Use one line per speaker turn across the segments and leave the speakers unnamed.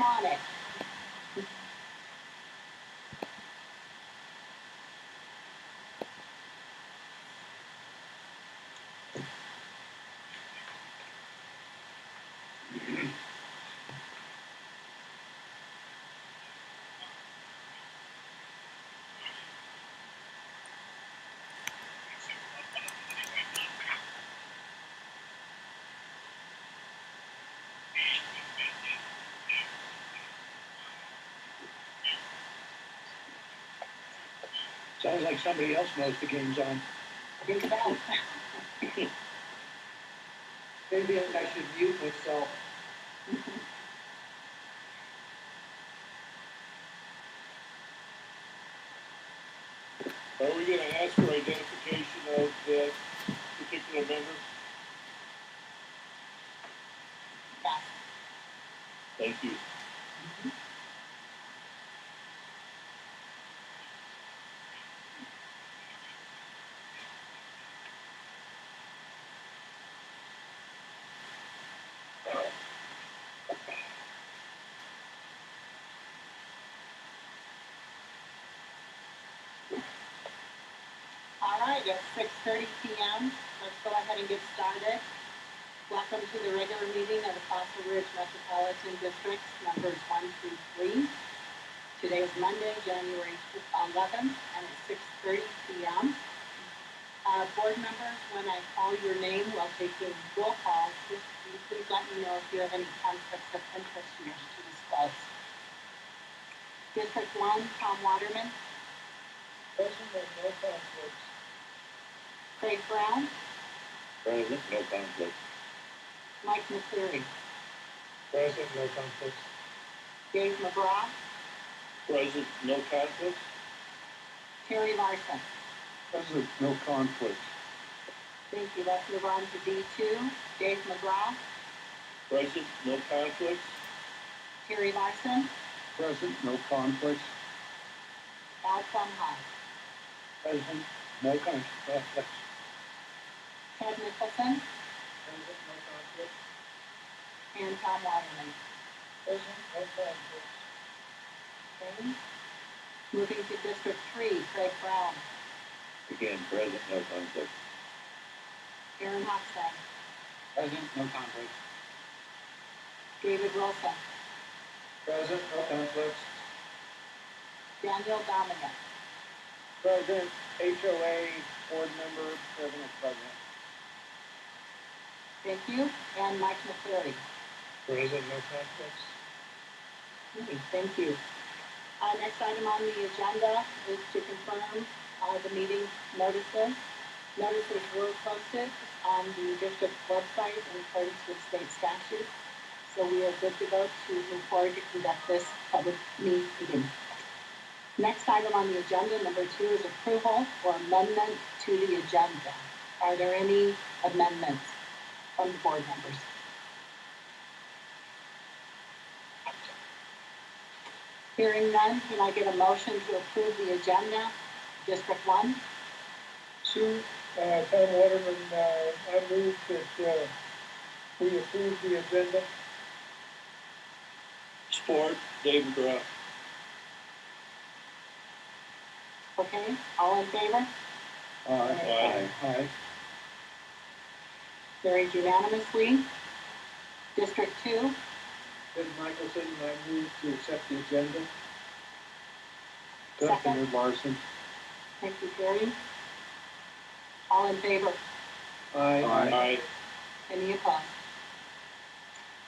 on it.
Sounds like somebody else knows the game's on.
Think about it.
Maybe I should mute myself.
Are we going to ask for identification of the particular member?
Yes.
Thank you.
All right, it's 6:30 p.m. Let's go ahead and get started. Welcome to the regular meeting of the Fossil Ridge Metropolitan District, numbers 1 through 3. Today is Monday, January 11th, and it's 6:30 p.m. Board members, when I call your name while taking roll call, please let me know if you have any conflicts of interest you wish to disclose. District 1, Tom Waterman.
Present with no conflicts.
Craig Brown.
Present, no conflict.
Mike McCleary.
Present, no conflicts.
Dave McGraw.
Present, no conflict.
Terry Larson.
Present, no conflict.
Thank you. Let's move on to D2. Dave McGraw.
Present, no conflict.
Terry Larson.
Present, no conflict.
Al Plumhigh.
Present, no conflict.
Ted Nicholson.
Present, no conflicts.
And Tom Waterman.
Present, no conflicts.
Okay. Moving to District 3, Craig Brown.
Again, present, no conflict.
Aaron Hochstein.
Present, no conflicts.
David Wilson.
Present, no conflicts.
Daniel Dominic.
Present, HOA, board member, president, president.
Thank you. And Mike McCleary.
Present, no conflicts.
Okay, thank you. Next item on the agenda is to confirm the meeting notices. Notices were posted on the district website in accordance with state statute. So we are good to go to move forward to conduct this public meeting. Next item on the agenda, number 2, is approval or amendment to the agenda. Are there any amendments from the board members? Hearing none, can I get a motion to approve the agenda? District 1?
Sue, Tom Waterman, I move that we approve the agenda.
Support, Dave McGraw.
Okay, all in favor?
Aye.
Aye.
Carried unanimously. District 2?
Ted Michelson, I move to accept the agenda.
Second.
Larson.
Thank you, Carrie. All in favor?
Aye.
Any opposed?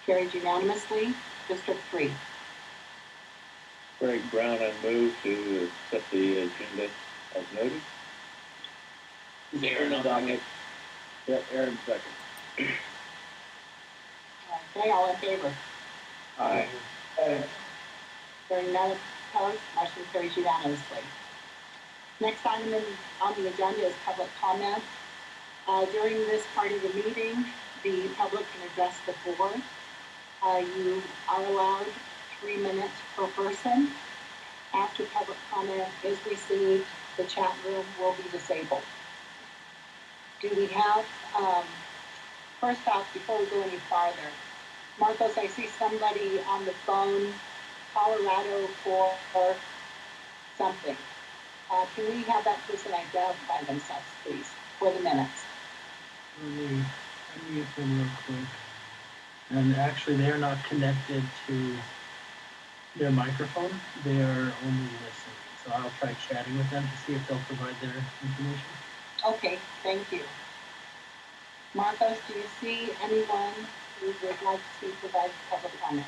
Carried unanimously. District 3?
Craig Brown, I move to accept the agenda as noted.
Aaron, second.
Yep, Aaron second.
Okay, all in favor?
Aye.
Hearing none opposed, motion carries unanimously. Next item on the agenda is public comment. During this part of the meeting, the public can address the board. You are allowed 3 minutes per person. After public comment is received, the chat room will be disabled. Do we have, first off, before we go any farther, Marcos, I see somebody on the phone, Colorado for something. Can we have that person identify themselves, please, for the minutes?
Let me unmute them real quick. And actually, they are not connected to their microphone. They are only listening. So I'll try chatting with them to see if they'll provide their information.
Okay, thank you. Marcos, do you see anyone who would like to provide public comment?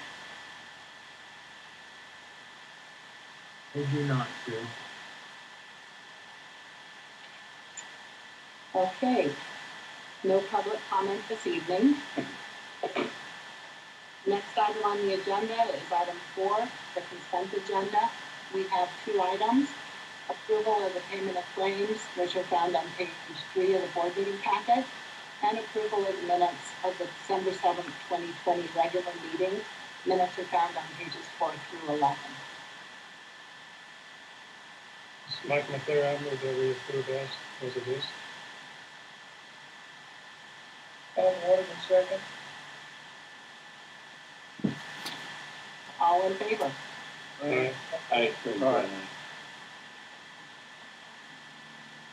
I do not, Drew.
Okay, no public comment this evening. Next item on the agenda is item 4, the consent agenda. We have 2 items. Approval of the payment of claims, which are found on page 3 of the board meeting packet, and approval of the minutes of the December 7th, 2020 regular meeting. Minutes are found on pages 4 through 11.
Mike McClure, I move that we approve as it is. Alan Waterman, second.
All in favor?
Aye.
Aye.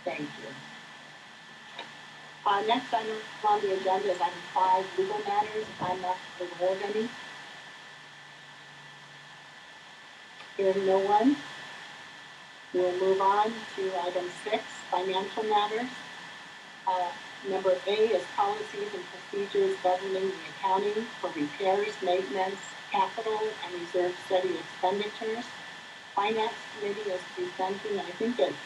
Thank you. Next item on the agenda is item 5, legal matters. I'm not aware of any. Hearing no one, we'll move on to item 6, financial matters. Number A is policies and procedures governing the accounting for repairs, maintenance, capital, and reserve study expenditures. Finance committee is presenting, I think it's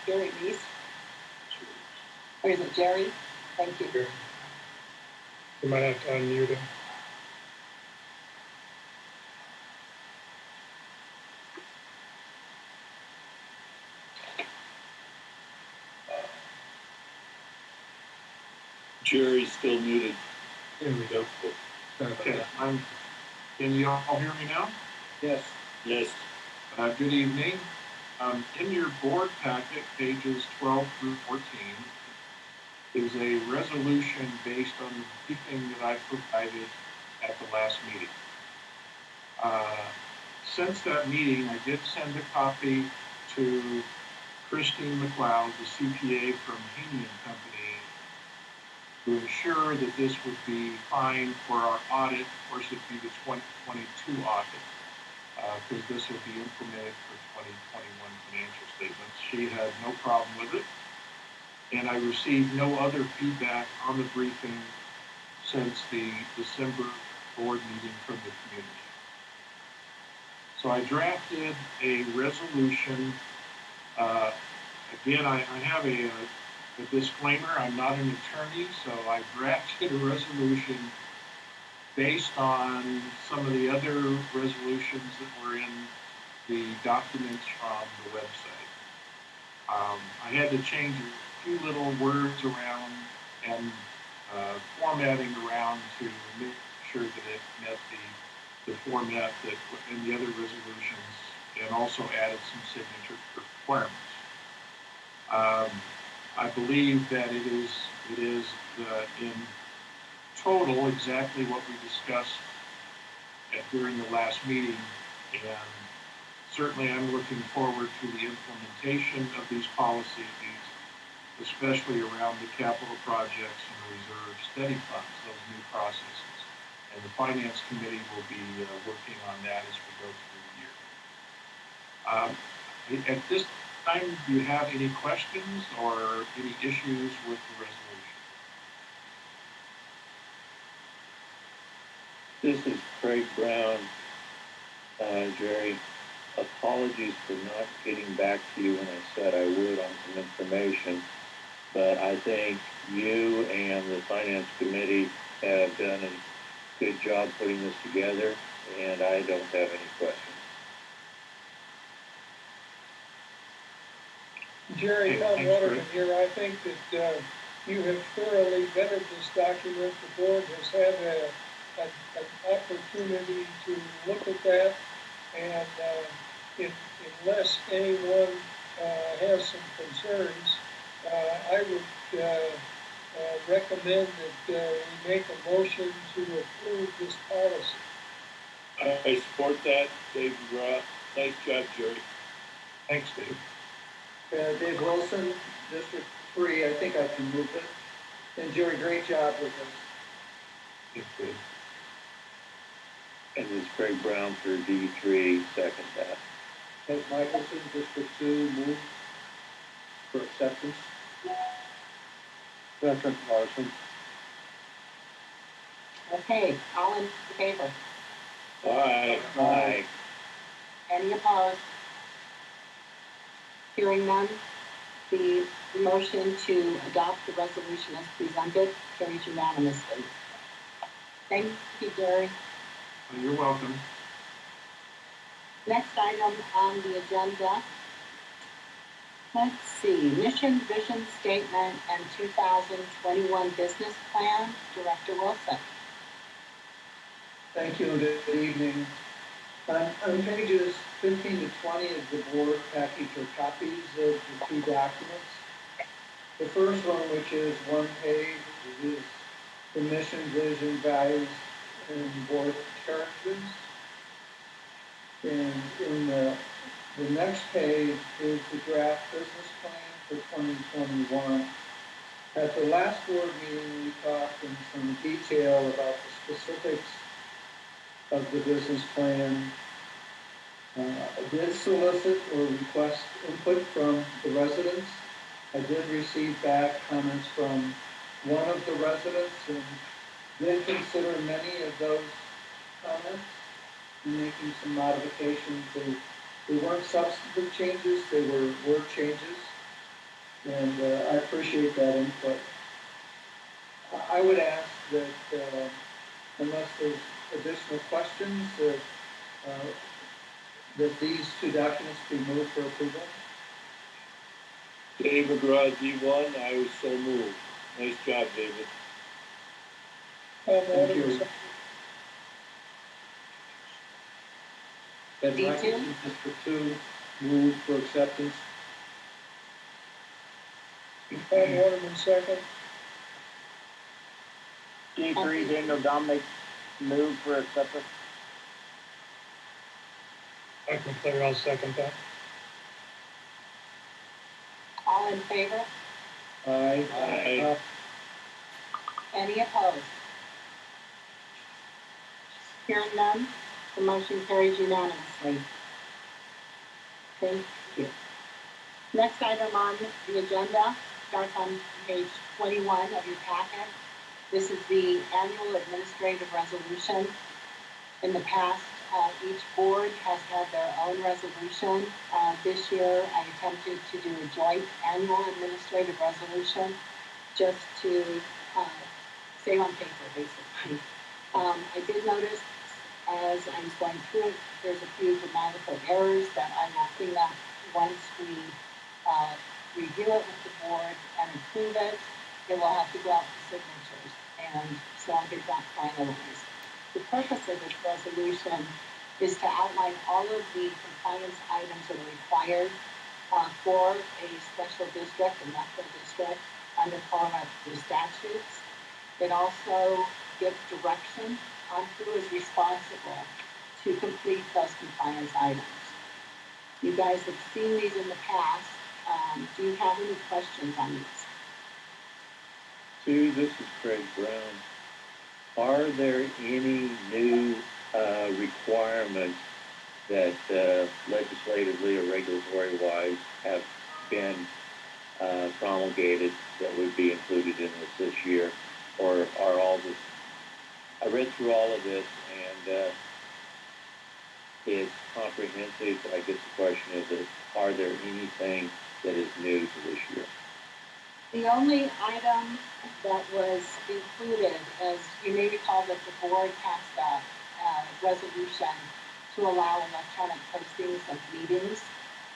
Gary Reese. Or is it Jerry? Thank you.
Here. You might have to unmute him.
Jerry's still muted.
There we go. Sorry about
Okay,
that.
can you all hear me now?
Yes.
Yes.
Good evening. In your board packet, pages 12 through 14, is a resolution based on the briefing that I provided at the last meeting. Since that meeting, I did send a copy to Christine McLeod, the CPA from Haney and Company, to ensure that this would be fine for our audit. Of course, it'd be the 2022 audit, because this will be implemented for 2021 financial statements. She had no problem with it, and I received no other feedback on the briefing since the December board meeting from the community. So I drafted a resolution. Again, I have a disclaimer. I'm not an attorney, so I drafted a resolution based on some of the other resolutions that were in the documents from the website. I had to change a few little words around and formatting around to make sure that it met the format that in the other resolutions, and also added some signature requirements. I believe that it is in total exactly what we discussed during the last meeting, and certainly I'm looking forward to the implementation of these policies, especially around the capital projects and the reserve steady funds, those new processes. And the Finance Committee will be working on that as we go through the year. At this time, do you have any questions or any issues with the resolution?
This is Craig Brown. Jerry, apologies for not getting back to you when I said I would on some information, but I think you and the Finance Committee have done a good job putting this together, and I don't have any questions.
Jerry,
Hey,
Tom
thanks,
Waterman
Rick.
here. I think that you have thoroughly vetted this document. The board has had an opportunity to look at that, and unless anyone has some concerns, I would recommend that we make a motion to approve this policy.
I support that, Dave McGraw. Nice job, Jerry.
Thanks, Dave.
Dave Wilson, District 3, I think I can move it. And Jerry, great job with this.
Thanks, Dave.
And this Craig Brown for D3, second that.
Ed Michelson, District 2, move for acceptance.
Second, Larson.
Okay, all in favor?
Aye. Aye.
Any opposed? Hearing none, the motion to adopt the resolution as presented carries unanimously. Thank you, Jerry.
You're welcome.
Next item on the agenda, let's see, mission, vision statement, and 2021 business plan, Director Wilson.
Thank you and good evening. On pages 15 to 20 of the board package are copies of the two documents. The first one, which is one page, is the mission, vision, values, and board characters. And in the next page is the draft business plan for 2021. At the last board meeting, we talked in some detail about the specifics of the business plan. I did solicit or request input from the residents. I did receive back comments from one of the residents and did consider many of those comments and making some modifications. They weren't substantive changes, they were word changes, and I appreciate that input. I would ask that unless there's additional questions, that these two documents be moved for approval.
Dave McGraw, D1, I was so moved. Nice job, David.
Thank you. Ed
D2?
Michelson, District 2, move for acceptance.
Tom Waterman, second.
D3, Daniel Dominic, move for acceptance.
Michael Claire, I'll second that.
All in favor?
Aye.
Aye.
Any opposed? Hearing none, the motion carries unanimously. Thank you. Next item on the agenda starts on page 21 of your packet. This is the annual administrative resolution. In the past, each board has had their own resolution. This year, I attempted to do a joint annual administrative resolution just to save on paper, basically. I did notice as I was going through it, there's a few grammatical errors that I will clean up once we review it with the board and approve it. It will have to go out for signatures, and so I'll get that finalized. The purpose of this resolution is to outline all of the compliance items that are required for a special district, a metro district, under Colorado statutes. It also gives direction on who is responsible to complete those compliance items. You guys have seen these in the past. Do you have any questions on these?
Sue, this is Craig Brown. Are there any new requirements that legislatively or regulatory-wise have been promulgated that would be included in this year? Or are all this, I read through all of this and it's comprehensive. I guess the question is, are there anything that is new to this year?
The only item that was included, as you may recall, that the board passed a resolution to allow electronic postings of meetings.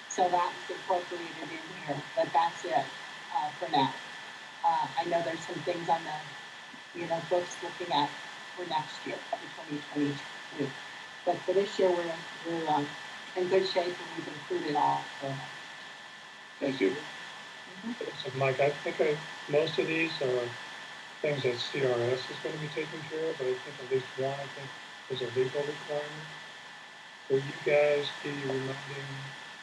So that was incorporated in here, but that's it for now. I know there's some things on the books looking at for next year, for 2022. But for this year, we're in good shape, and we've included all of them.
Thank you.
So Mike, I think most of these are things that CRS is gonna be taking care of, but I think at least one, I think, is a legal requirement. Will you guys be reminding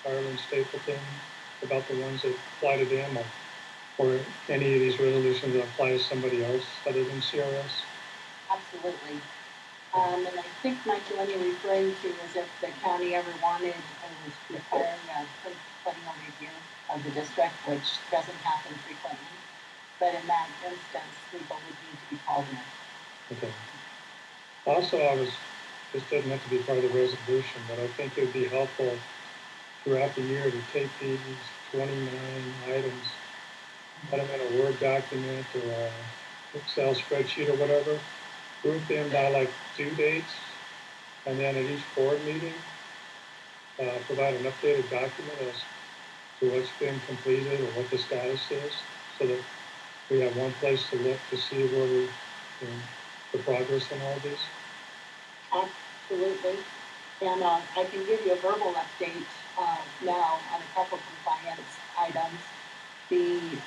Harlan Stapleton about the ones that apply to them, or any of these resolutions that apply to somebody else other than CRS?
Absolutely. And I think, Michael, what you're referring to is if the county ever wanted or was requiring a plenary review of the district, which doesn't happen frequently. But in that instance, legal would need to be called in.
Okay. Also, this doesn't have to be part of the resolution, but I think it would be helpful throughout the year to take these 29 items, put them in a Word document or a Excel spreadsheet or whatever, group them by like due dates, and then at each board meeting, provide an updated document as to what's been completed or what the status is, so that we have one place to look to see where we, the progress in all these.
Absolutely. And I can give you a verbal update now on a couple compliance items. The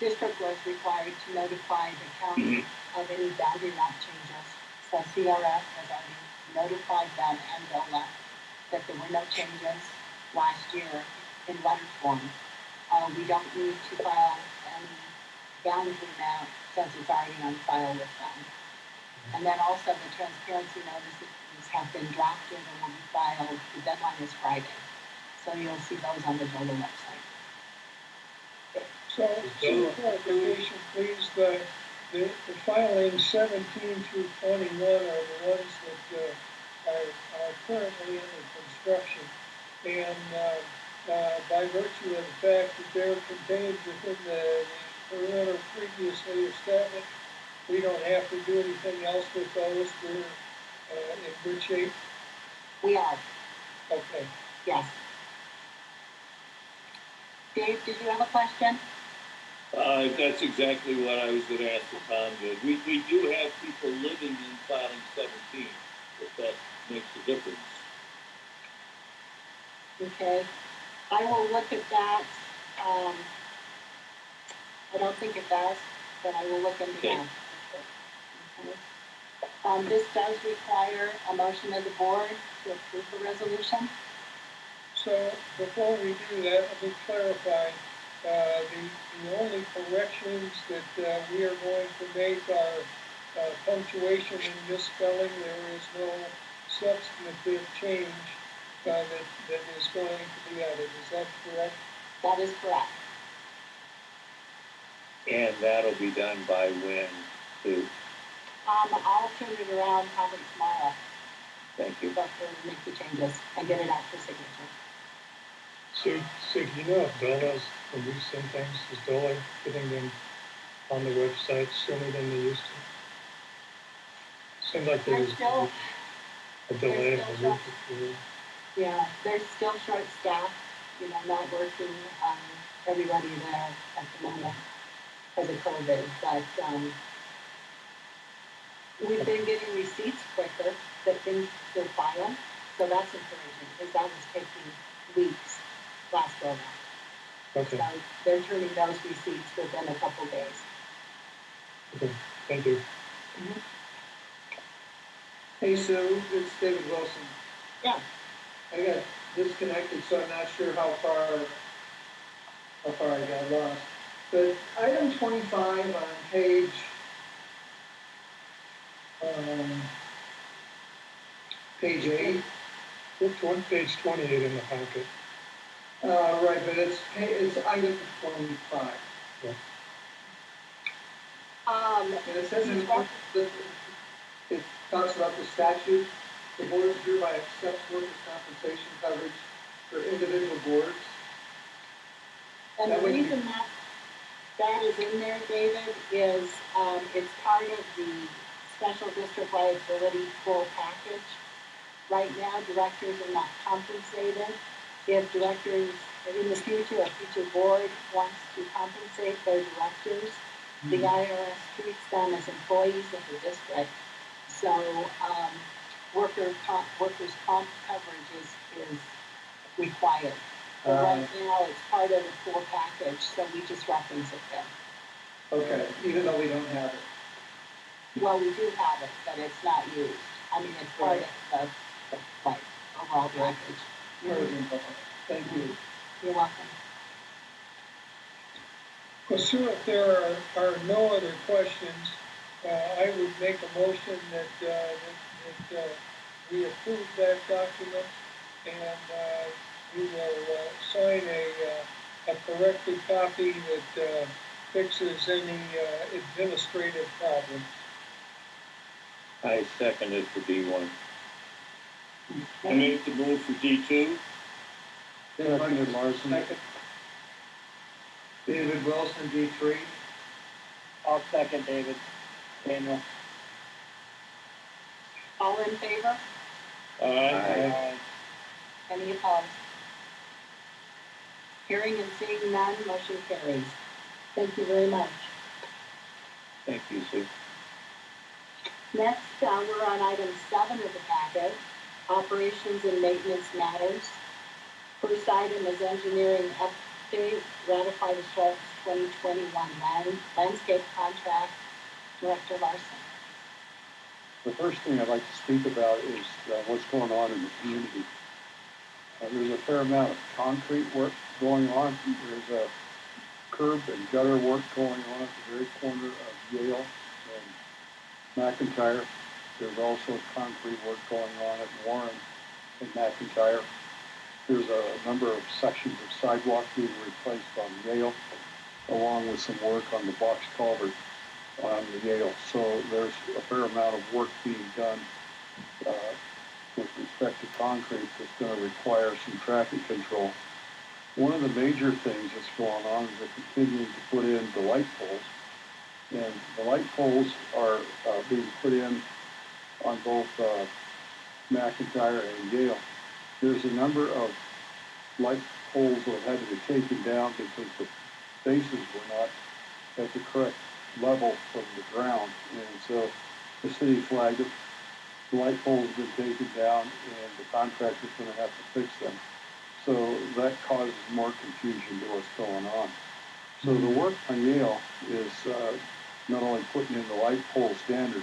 district was required to notify the county of any boundary map changes. So CRS has already notified them and DOLA that there were no changes last year in letter form. We don't need to file any boundary map since it's already on file with them. And then also the transparency notices have been drafted and will be filed. The deadline is Friday. So you'll see those on the DOLA website.
So clarification, please, the filings 17 through 21 are the ones that are currently under construction. And by virtue of the fact that they're contained within the perimeter previously established, we don't have to do anything else with those. We're in good shape.
We are.
Okay.
Yes. Dave, did you have a question?
That's exactly what I was going to ask the Tom did. We do have people living in filing 17, if that makes a difference.
Okay. I will look at that. I don't think it does, but I will look into that. Okay. This does require a motion of the board to approve the resolution.
So before we do that, let me clarify. The only corrections that we are going to make are punctuation and misspelling. There is no substantive change that is going to be added. Is that correct?
That is correct.
And that'll be done by when, Sue?
I'll turn it around probably tomorrow.
Thank you.
Before we make the changes and get it out for signature.
So do you know if DOLA's, when we send things, is DOLA getting them on the website sooner than they used to? Seems like there's
still
a delay.
Yeah, they're still short-staffed, not working, everybody there at the moment because of COVID, but, we've been getting receipts quicker that things still file, so that's encouraging, because that was taking weeks last go around.
Okay.
So they're turning those receipts within a couple days.
Okay, thank you.
Mm-hmm.
Hey Sue, it's David Wilson.
Yeah.
I got disconnected, so I'm not sure how far I got lost. But item 25 on page page 8.
Which one? Page 28 in the packet.
Right, but it's item 25.
Yeah.
And it says it talks about the statute. The board hereby accepts workers' compensation coverage for individual boards.
And the reason that is in there, David, is it's part of the special district liability full package. Right now, directors are not compensated. If directors, in the future, a future board wants to compensate their directors, the IRS treats them as employees of the district. So workers' comp coverage is required. But right now, it's part of the full package, so we just reference it there.
Okay, even though we don't have it.
Well, we do have it, but it's not used. I mean, it's part of the like, overall package.
Part of the info. Thank you.
You're welcome.
Well, sir, if there are no other questions, I would make a motion that we approve that document and we will sign a corrected copy that fixes any administrative problem.
I seconded for D1.
I make the move for D2.
David Larson. Second. David Wilson, D3.
I'll second David. Daniel.
All in favor?
Aye.
Any opposed? Hearing and seeing none, motion carries. Thank you very much.
Thank you, Sue.
Next, we're on item 7 of the packet, operations and maintenance matters. First item is engineering update, ratify the Sharps 2021 landscape contract. Director Larson.
The first thing I'd like to speak about is what's going on in the community. There's a fair amount of concrete work going on. There's a curb and gutter work going on at the very corner of Yale and McIntyre. There's also concrete work going on at Warren and McIntyre. There's a number of sections of sidewalk being replaced on Yale, along with some work on the box culvert on the Yale. So there's a fair amount of work being done with respect to concrete that's going to require some traffic control. One of the major things that's going on is they're continuing to put in the light poles. And the light poles are being put in on both McIntyre and Yale. There's a number of light poles that had to be taken down because the bases were not at the correct level from the ground. And so the city flagged it. The light poles have been taken down and the contractor's going to have to fix them. So that causes more confusion to what's going on. So the work on Yale is not only putting in the light pole standard,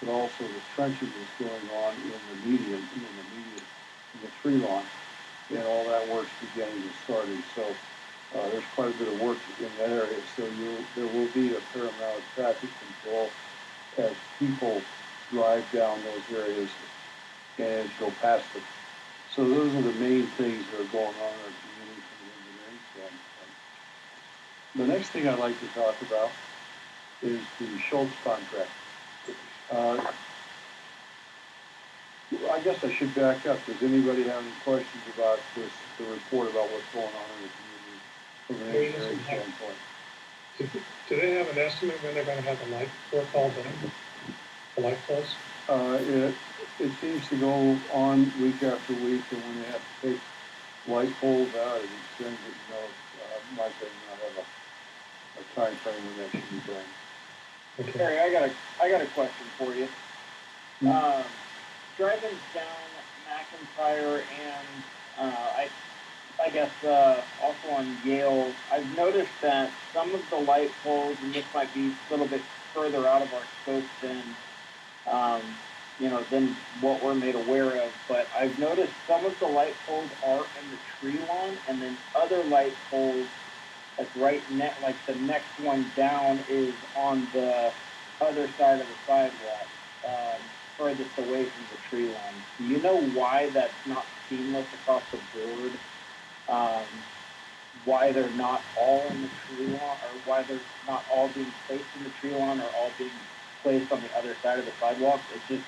but also the trenching is going on in the median, in the tree lawn, and all that work's beginning to start. And so there's quite a bit of work in that area. So there will be a fair amount of traffic control as people drive down those areas and go past them. So those are the main things that are going on in our community from an engineering standpoint. The next thing I'd like to talk about is the Schultz contract. I guess I should back up. Does anybody have any questions about this, the report about what's going on in the community from an engineering standpoint?
Do they have an estimate when they're going to have the light work all done? The light poles?
It seems to go on week after week, and when they have to take light poles out, it extends it, Mike does not have a time frame when that should be done.
Okay.
Harry, I got a question for you. Driving down McIntyre and I guess also on Yale, I've noticed that some of the light poles, and this might be a little bit further out of our scope than than what we're made aware of, but I've noticed some of the light poles are in the tree lawn, and then other light poles, like like the next one down is on the other side of the sidewalk, furthest away from the tree line. Do you know why that's not seamless across the board? Why they're not all in the tree lawn, or why they're not all being placed in the tree lawn, or all being placed on the other side of the sidewalk? It just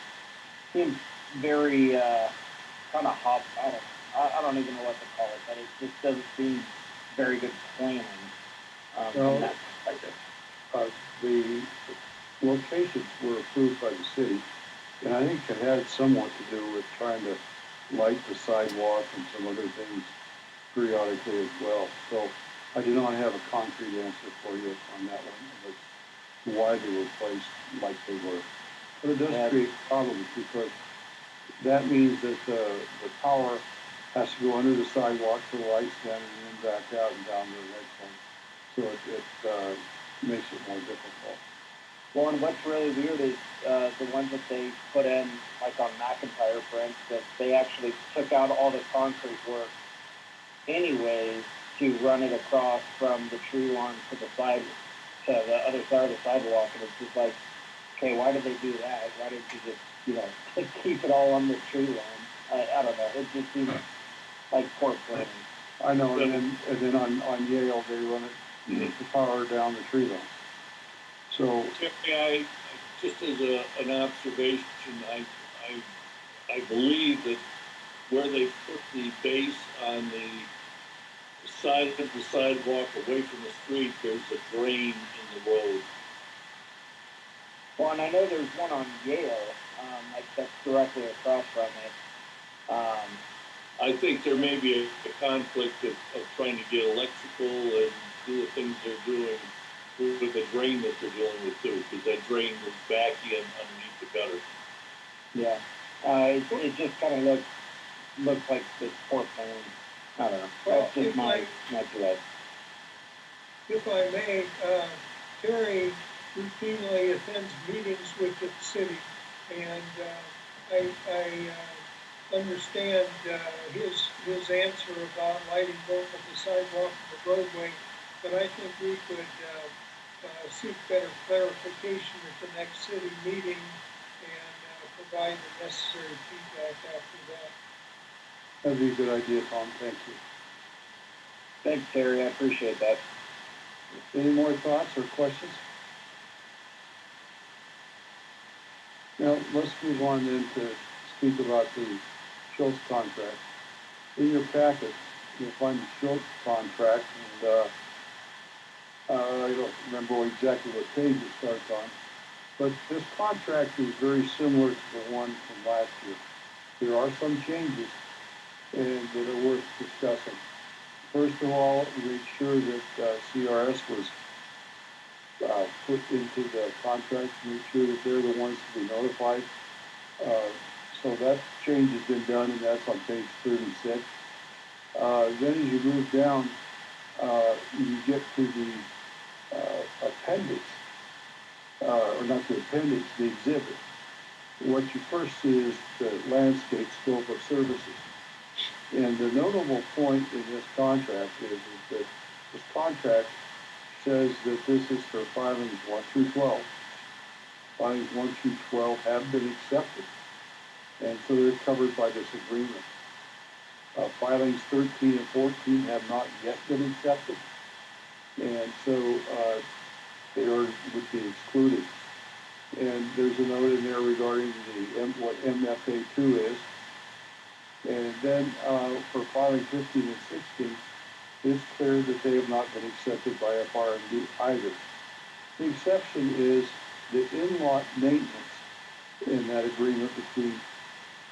seems very kind of I don't even know what to call it, but it just doesn't seem very good planning from that perspective.
The locations were approved by the city, and I think it had somewhat to do with trying to light the sidewalk and some other things periodically as well. So I do not have a concrete answer for you on that one, but why they were placed like they were. But it does create problems because that means that the power has to go under the sidewalk for the lights then and then back out and down to the next one. So it makes it more difficult.
Well, and what's really weird is the ones that they put in, like on McIntyre, for instance, they actually took out all the concrete work anyways to run it across from the tree lawn to the other side of the sidewalk, and it's just like, okay, why did they do that? Why didn't you just, keep it all on the tree lawn? I don't know. It just seems like poor planning.
I know, and then on Yale, they run it, the power down the tree line. So,
Terry, just as an observation, I believe that where they put the base on the side of the sidewalk away from the street, there's a drain in the road.
Well, and I know there's one on Yale, like that's directly across from it.
I think there may be a conflict of trying to get electrical and do the things they're doing with the drain that they're dealing with too, because that drain was back in underneath the gutter.
Yeah. It just kind of looks like this poor planning. I don't know.
Well,
That's just my thought.
If I may, Terry routinely attends meetings with the city, and I understand his answer about lighting both of the sidewalk and the roadway, but I think we could seek better clarification at the next city meeting and provide the necessary feedback after that.
that'd be a good idea, Tom, thank you.
Thanks, Terry. I appreciate that.
Any more thoughts or questions? Now, let's move on then to speak about the Schultz contract. In your packet, you'll find the Schultz contract, and I don't remember exactly what page it starts on, but this contract is very similar to the one from last year. There are some changes and that are worth discussing. First of all, make sure that CRS was put into the contract, make sure that they're the ones to be notified. So that change has been done, and that's on page 36. Then as you move down, you get to the appendix, or not the appendix, the exhibit. What you first see is the landscape scope of services. And the notable point in this contract is that this contract says that this is for filings 1 through 12. Filings 1 through 12 have been accepted, and so they're covered by this agreement. Filings 13 and 14 have not yet been accepted, and so they would be excluded. And there's a note in there regarding what MFA2 is. And then for filing 15 and 16, it's clear that they have not been accepted by FR&D either. The exception is the in-lot maintenance in that agreement between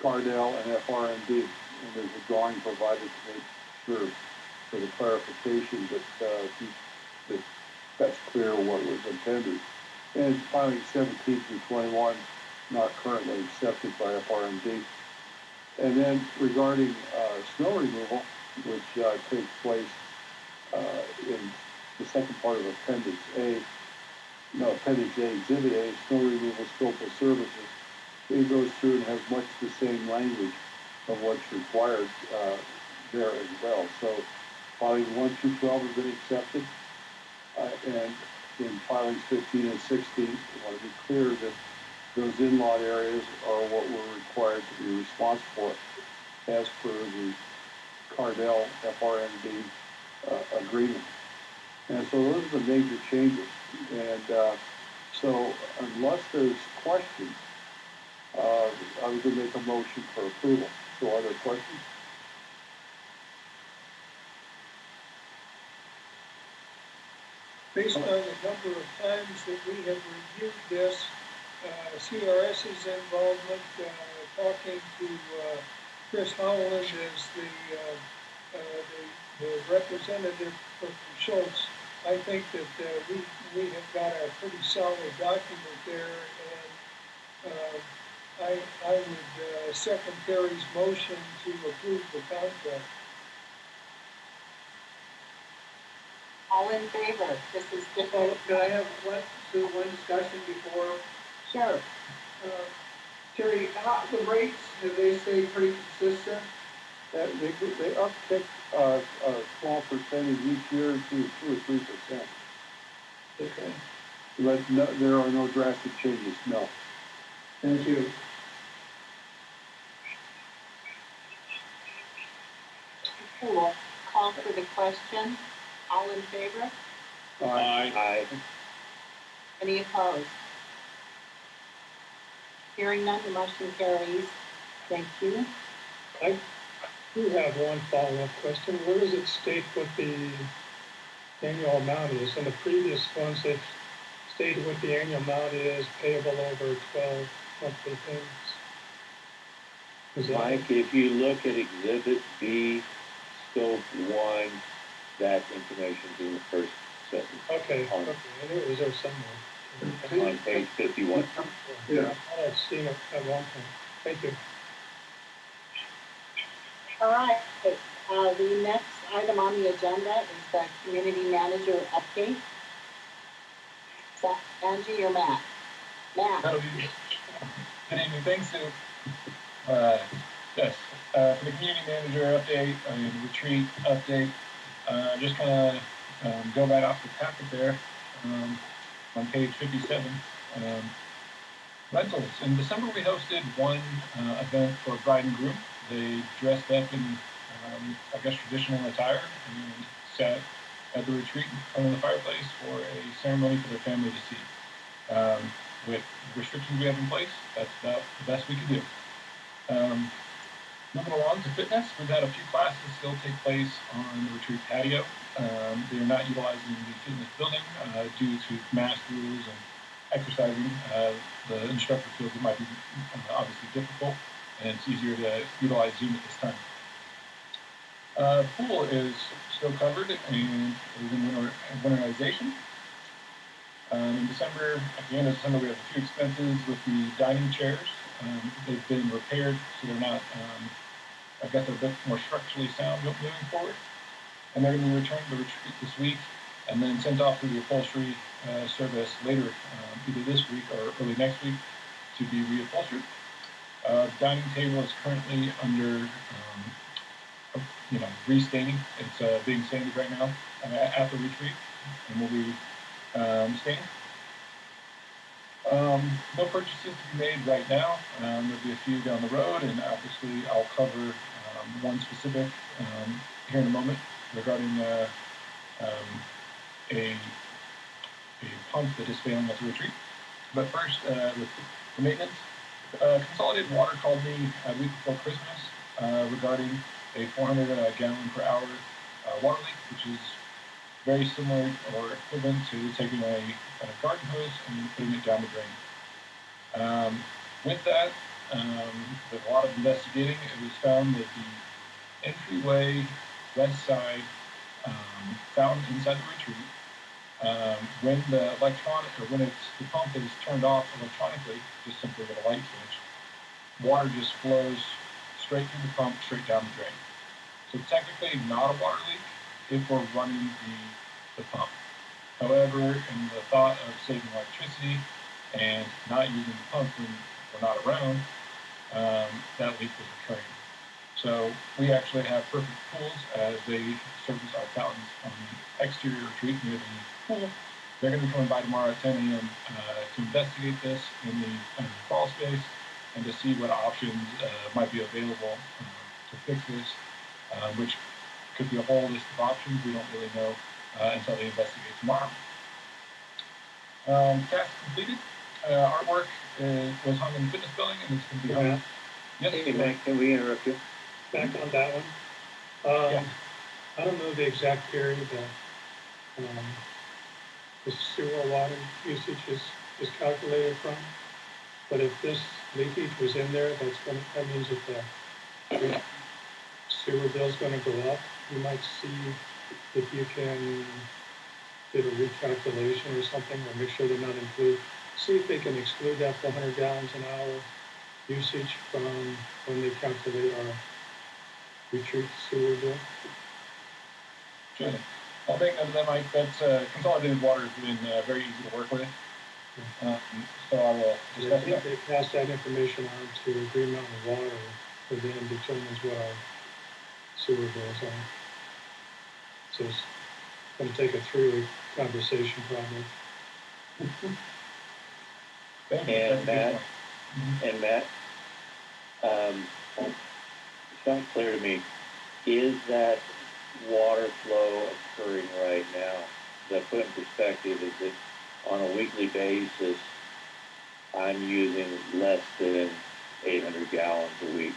Cardell and FR&D. And there's a drawing provided to make sure for the clarification that that's clear what was intended. And filing 17 through 21, not currently accepted by FR&D. And then regarding snow removal, which takes place in the second part of Appendix A, Exhibit A, snow removal scope of services, it goes through and has much the same language of what's required there as well. So filings 1 through 12 have been accepted, and in filings 15 and 16, we want to be clear that those in-lot areas are what we're required to be responsible for as per the Cardell FR&D agreement. And so those are the major changes. And so unless there's questions, I was going to make a motion for approval. So are there questions?
Based on the number of times that we have reviewed this, CRS's involvement, talking to Chris Howland as the representative from Schultz, I think that we have got a pretty solid document there, and I would second Terry's motion to approve the contract.
All in favor? This is just,
So, can I have one discussion before?
sure.
Terry, the rates, have they stayed pretty consistent?
They uptick a small percentage each year to 2 or 3%.
Okay,
But no, there are no drastic changes, no.
thank you.
Cool. Call for the question. All in favor?
Aye.
Any opposed? Hearing none, the motion carries. Thank you.
I do have one follow-up question. Where does it state what the annual amount is? In the previous ones, they've stated what the annual amount is payable over 12 monthly payments. Is that-
Mike, if you look at Exhibit B, Scope 1, that information's in the first sentence.
Okay,
On-
okay, I knew it was there somewhere.
On page 51.
Yeah.
I thought I'd seen it at one point. Thank you.
All right. The next item on the agenda is the community manager update. Is that Angie or Matt? Matt.
That'll be good evening. Thanks, Sue. Yes, for the community manager update, retreat update, just kind of go right off the packet there on page 57. Rentals. In December, we hosted one event for bride and groom. They dressed up in, I guess, traditional attire and sat at the retreat in front of the fireplace for a ceremony for their family to see. With restrictions we have in place, that's about the best we can do. Moving along to fitness, we've had a few classes still take place on the retreat patio. They are not utilizing the fitness building due to mask rules and exercising. The instructor feels it might be obviously difficult, and it's easier to utilize Zoom at this time. Pool is still covered and is in winterization. In December, at the end of December, we have a few expenses with the dining chairs. They've been repaired, so they're not, I guess they're a bit more structurally sound moving forward. And they're going to be returned to the retreat this week and then sent off to the upholstery service later, either this week or early next week, to be reupholstered. The dining table is currently under, restaining. It's being sanded right now at the retreat, and will be stained. No purchases to be made right now. There'll be a few down the road, and obviously I'll cover one specific here in a moment regarding a pump that is failing at the retreat. But first, with the maintenance, Consolidated Water called me a week before Christmas regarding a 400 gallon per hour water leak, which is very similar or equivalent to taking a garden hose and putting it down the drain. With that, with a lot of investigating, it was found that the entryway west side found inside the retreat, when the pump is turned off electronically, just simply with a light switch, water just flows straight through the pump, straight down the drain. So technically not a water leak if we're running the pump. However, in the thought of saving electricity and not using the pump when we're not around, that leak was occurring. So we actually have perfect pools as they service our fountains on the exterior retreat near the pool. They're going to be coming by tomorrow at 10 a.m. To investigate this in the crawl space and to see what options might be available to fix this, which could be a whole list of options. We don't really know until they investigate tomorrow. Task completed. Artwork was hung in the fitness building, and it's going to be hung. Yes.
Hey, Matt, can we interrupt you?
Back on that one.
Yeah.
I don't know the exact period that the sewer water usage is calculated from, but if this leakage was in there, that means that the sewer bill's gonna go up. You might see if you can get a recalculation or something, or make sure they're not included. See if they can exclude that 400 gallons an hour usage from when they calculate our retreat sewer bill.
Sure. I'll make note of that, Mike. That's Consolidated Water has been very easy to work with. Um, so I will
I
discuss
think
that.
they passed that information on to Green Mountain Water, who then determines what our sewer bills are. So it's gonna take a three-way conversation probably.
Thank you.
And
That's a good
Matt,
point.
and Matt, it's not clear to me, is that water flow occurring right now? To put in perspective, is it on a weekly basis, I'm using less than 800 gallons a week?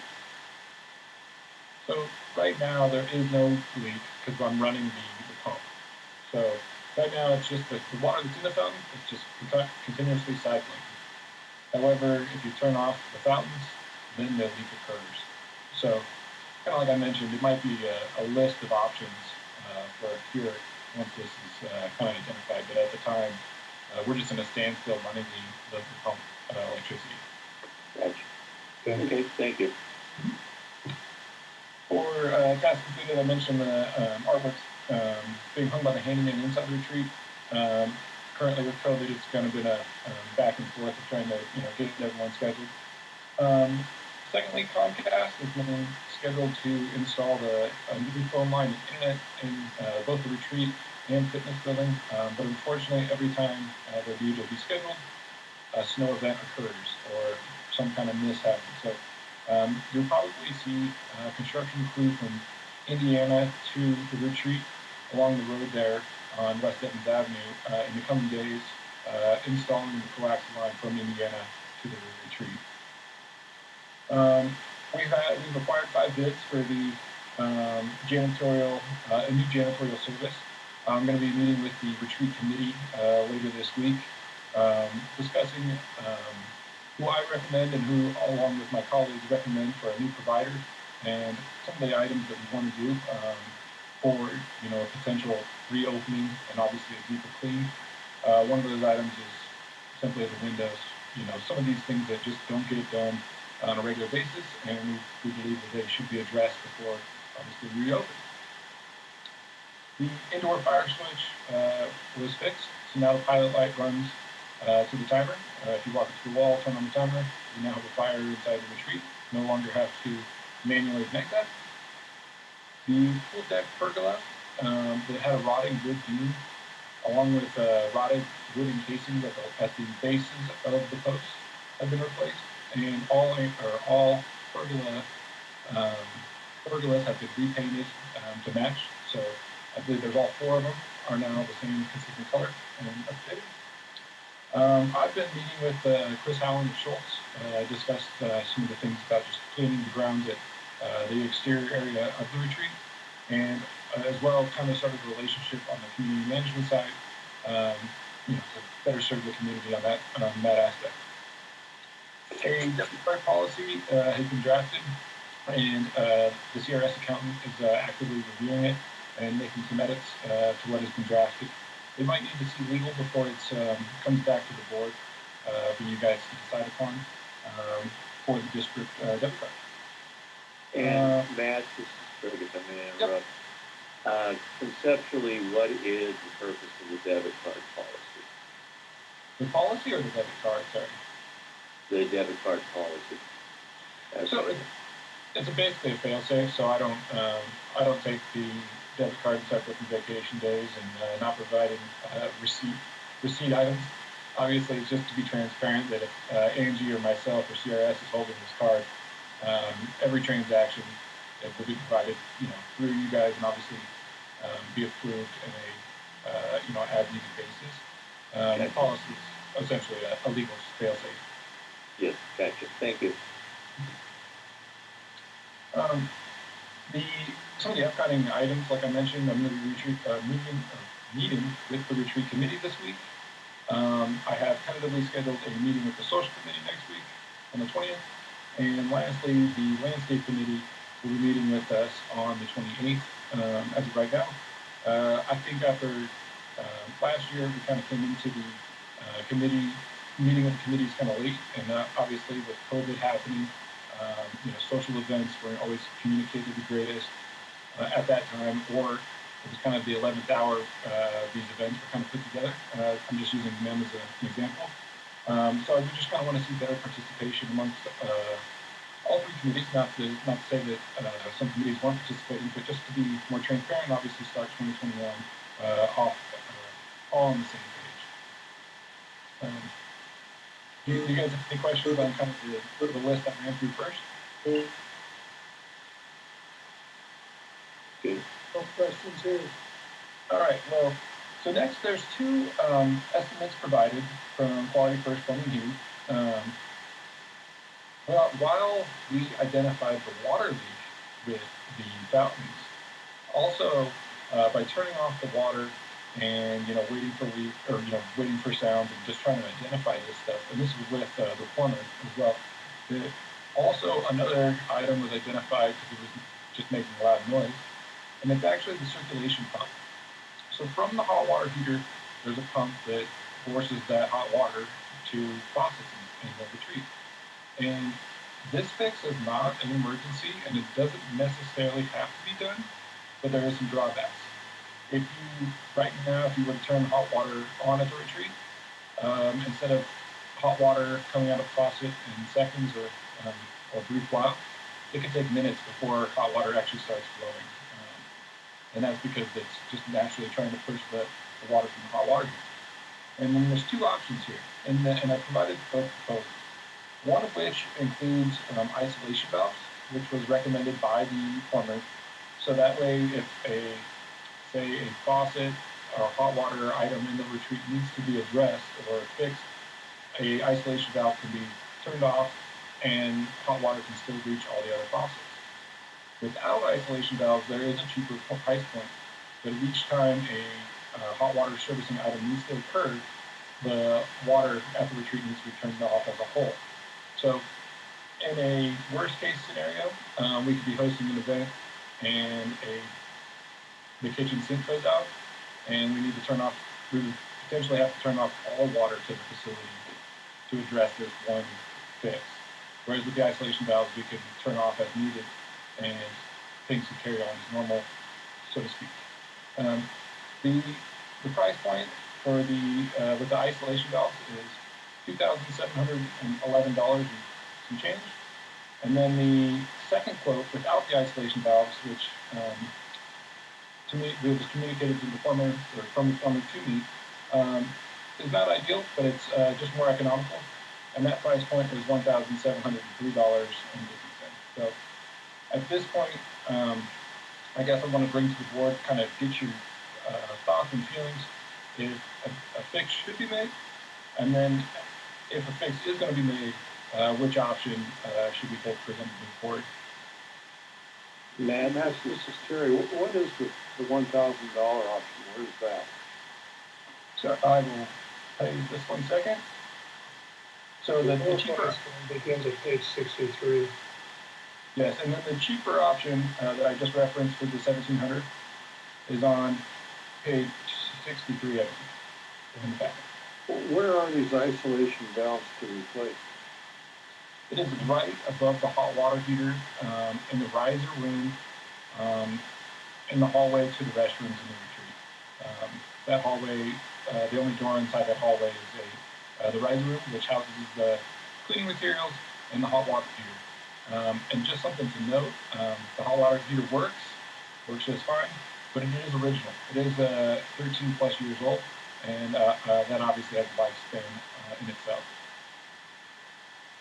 So right now there is no leak because I'm running the pump. So right now it's just the water that's in the fountain, it's just continuously cycling. However, if you turn off the fountains, then the leak occurs. So kind of like I mentioned, it might be a list of options for a cure once this is kind of identified. But at the time, we're just in a standstill running the pump electricity.
Gotcha. Okay, thank you.
For tasks completed, I mentioned the artworks being hung by the handyman inside the retreat. Currently with COVID, it's kind of been a back and forth of trying to get everyone scheduled. Secondly, Comcast is getting scheduled to install the new phone line and internet in both the retreat and fitness building. But unfortunately, every time they're due to be scheduled, a snow event occurs or some kind of mishap. So you'll probably see a construction crew from Indiana to the retreat along the road there on West Evans Avenue in the coming days, installing the coaxial line from Indiana to the retreat. We've acquired 5 bids for the janitorial, a new janitorial service. I'm going to be meeting with the retreat committee later this week, discussing who I recommend and who, along with my colleagues, recommend for a new provider, and some of the items that we want to do for a potential reopening and obviously a deeper clean. One of those items is simply the windows. Some of these things that just don't get done on a regular basis, and we believe that they should be addressed before obviously reopen. The indoor fire switch was fixed, so now the pilot light runs to the timer. If you walk up to the wall, turn on the timer, you now have a fire inside the retreat. No longer have to manually connect that. The pool deck pergola that had a rotting wood beam, along with rotted wooden casings at the bases of the posts, have been replaced, and all pergolas have been repainted to match. So I believe there's all 4 of them are now the same consistent color and updated. I've been meeting with Chris Howland of Schultz, discussed some of the things about just cleaning the grounds at the exterior area of the retreat, and as well kind of started a relationship on the community management side, to better serve the community on that aspect. A debit card policy has been drafted, and the CRS accountant is actively reviewing it and making some edits to what has been drafted. They might need to see legal before it comes back to the board for you guys to decide upon for the district debit card.
And Matt, this is Greg, if I may interrupt. Yep. Conceptually, what is the purpose of the debit card policy?
The policy or the debit card, sorry?
The debit card policy.
So it's basically a fail-safe. So I don't take the debit card except for vacation days and not providing receipt items. Obviously, it's just to be transparent that if Angie or myself or CRS is holding this card, every transaction that will be provided, through you guys, and obviously be approved in a as-needed basis. The policy is essentially a legal fail-safe.
Yes, gotcha. Thank you.
Some of the upcoming items, like I mentioned, I'm going to be meeting with the retreat committee this week. I have tentatively scheduled a meeting with the social committee next week on the 20th. And lastly, the landscape committee will be meeting with us on the 28th as of right now. I think after last year, we kind of came into the meeting of the committees kind of late, and obviously with COVID happening, social events weren't always communicated the greatest at that time, or it was kind of the 11th hour these events were kind of put together. I'm just using them as an example. So I would just kind of want to see better participation amongst all three committees, not to say that some committees weren't participating, but just to be more transparent, obviously start 2021 off all on the same page. Do you guys have any questions on kind of the list I ran through first?
Good.
No questions here.
All right, well, so next there's two estimates provided from Quality First Plumbing and Heating. Well, while we identified the water leak with the fountains, also by turning off the water and waiting for leak or waiting for sounds and just trying to identify this stuff, and this was with the plumber as well. Also, another item was identified because it was just making a loud noise, and it's actually the circulation pump. So from the hot water heater, there's a pump that forces that hot water to faucets in the retreat. And this fix is not an emergency, and it doesn't necessarily have to be done, but there are some drawbacks. If you, right now, if you were to turn hot water on at the retreat, instead of hot water coming out of the faucet in seconds or a brief while, it could take minutes before hot water actually starts flowing. And that's because it's just naturally trying to push the water from the hot water heater. And then there's two options here, and I provided both proposals. One of which includes isolation valves, which was recommended by the plumber. So that way, if say a faucet or hot water item in the retreat needs to be addressed or fixed, a isolation valve can be turned off and hot water can still reach all the other faucets. Without isolation valves, there is a cheaper price point, but each time a hot water servicing item needs to occur, the water at the retreat needs to be turned off as a whole. So in a worst case scenario, we could be hosting an event and the kitchen sink goes out and we need to turn off, we would potentially have to turn off all water to the facility to address this one fix. Whereas with the isolation valves, we can turn off as needed and things can carry on as normal, so to speak. The price point for the with the isolation valves is $2,711 and some change. And then the second quote without the isolation valves, which to me it was communicated to the plumber or from the plumber to me, is not ideal, but it's just more economical. And that price point was $1,703.50. So at this point, I guess I want to bring to the board, kind of get your thoughts and feelings if a fix should be made, and then if a fix is going to be made, which option should we take for them to move forward?
Matt, this is Terry. What is the $1,000 option? Where's that?
So I will tell you this 1 second. So the cheaper
begins at page 63.
Yes, and then the cheaper option that I just referenced for the 1,700 is on page 63 of it in the back.
Where are these isolation valves to replace?
It is right above the hot water heater in the riser room in the hallway to the restrooms in the retreat. That hallway, the only door inside that hallway is the riser room, which houses the cleaning materials and the hot water heater. And just something to note, the hot water heater works just fine, but it is original. It is 13 plus years old, and that obviously has a lifespan in itself.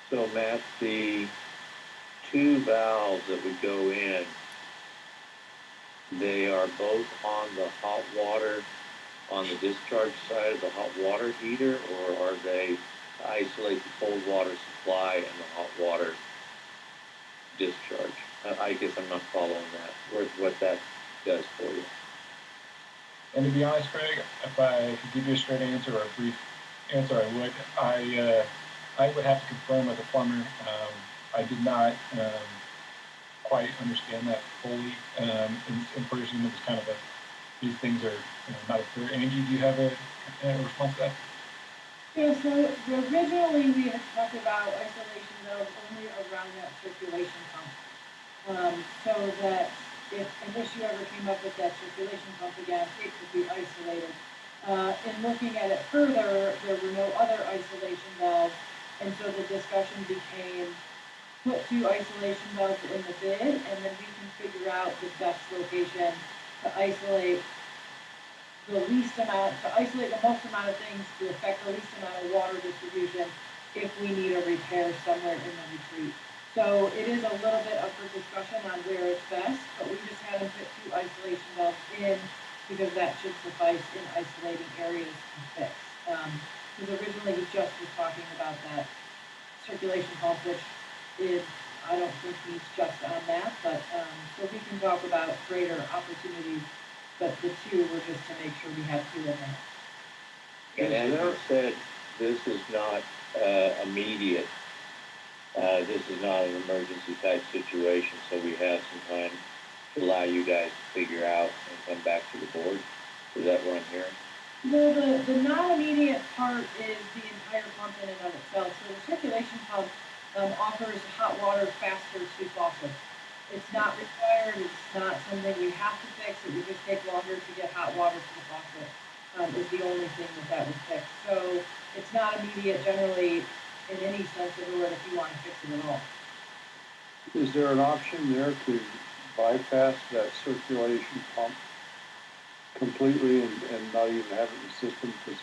So Matt, the two valves that would go in, they are both on the hot water, on the discharge side of the hot water heater, or are they to isolate the cold water supply and the hot water discharge? I guess I'm not following that, what that does for you.
And to be honest, Craig, if I could give you a straight answer or a brief answer, I would. I would have to confirm with the plumber. I did not quite understand that fully in person. It was kind of these things are not clear. Angie, do you have a response to that?
Yeah, so originally we had talked about isolation valves only around that circulation pump. So that if an issue ever came up with that circulation pump again, it could be isolated. In looking at it further, there were no other isolation valves, and so the discussion became put 2 isolation valves in the bid, and then we can figure out the best location to isolate to isolate the most amount of things to affect the least amount of water distribution if we need a repair somewhere in the retreat. So it is a little bit up for discussion on where it's best, but we just haven't put 2 isolation valves in because that should suffice in isolating areas to fix. Because originally he just was talking about that circulation pump, which is, I don't think needs just on that, but, so we can talk about greater opportunities, but the 2 were just to make sure we have 2 in there.
And as you said, this is not immediate. This is not an emergency type situation, so we have some time to allow you guys to figure out and come back to the board. Is that what I'm hearing?
No, the non-immediate part is the entire pump in and of itself. So the circulation pump offers hot water faster to faucets. It's not required, it's not something we have to fix, it would just take longer to get hot water to the faucet, is the only thing that would fix. So it's not immediate generally in any sense of the word if you want to fix it at all.
Is there an option there to bypass that circulation pump completely and not even have it in the system? Because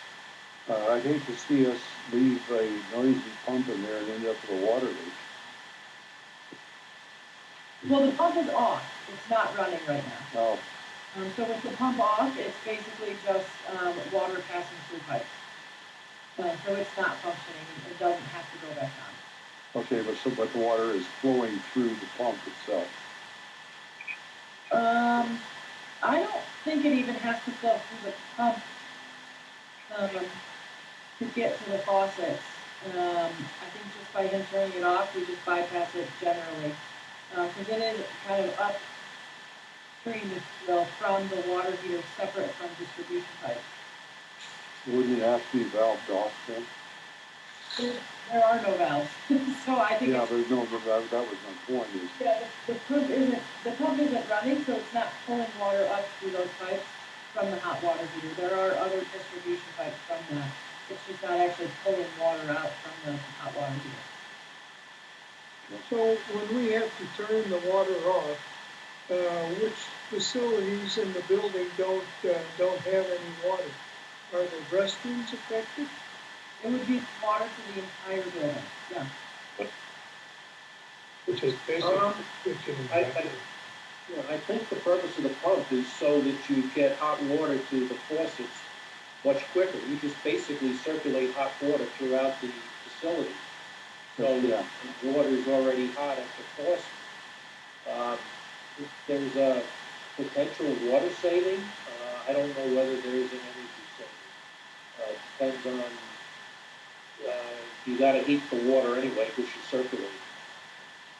I'd hate to see us leave a noisy pump in there and end up with a water leak.
Well, the pump is off, it's not running right now.
Oh,
So with the pump off, it's basically just water passing through pipes. So it's not functioning, it doesn't have to go back on.
okay, but the water is flowing through the pump itself.
I don't think it even has to flow through the pump to get to the faucets. I think just by him turning it off, we just bypass it generally. Because it is kind of upstream, if you will, from the water heater, separate from distribution pipes.
Wouldn't it have to be valved off then?
There are no valves, so I think
Yeah,
it's,
there's no, that was my point is,
yeah, the pump isn't running, so it's not pulling water up through those pipes from the hot water heater. There are other distribution pipes from that. It's just not actually pulling water out from the hot water heater.
So when we have to turn the water off, which facilities in the building don't have any water? Are the restrooms affected?
It would be water to the entire building, yeah.
Which is
I think the purpose of the pump is so that you get hot water to the faucets much quicker. You just basically circulate hot water throughout the facility. So
yeah.
the water is already hot at the faucet. If there's a potential water saving, I don't know whether there is an energy saving. Depends on, you gotta heat the water anyway, which you circulate.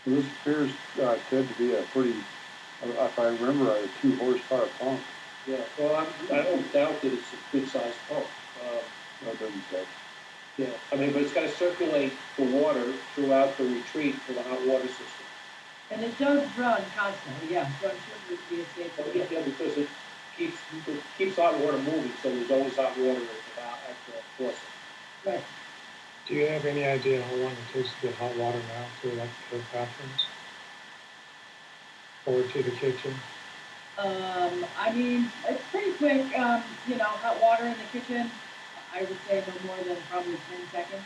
This appears, Ted, to be a pretty, if I remember, a 2 horsepower pump.
Yeah, well, I don't doubt that it's a good sized pump.
That doesn't say.
Yeah, I mean, but it's gotta circulate the water throughout the retreat for the hot water system.
And it does run constantly, yeah, so I'm sure it would be a safe.
Yeah, because it keeps hot water moving, so there's always hot water at the faucet.
Right.
Do you have any idea how long it takes to get hot water now to like the bathrooms? Or to the kitchen?
I mean, it's pretty quick, hot water in the kitchen, I would say no more than probably 10 seconds.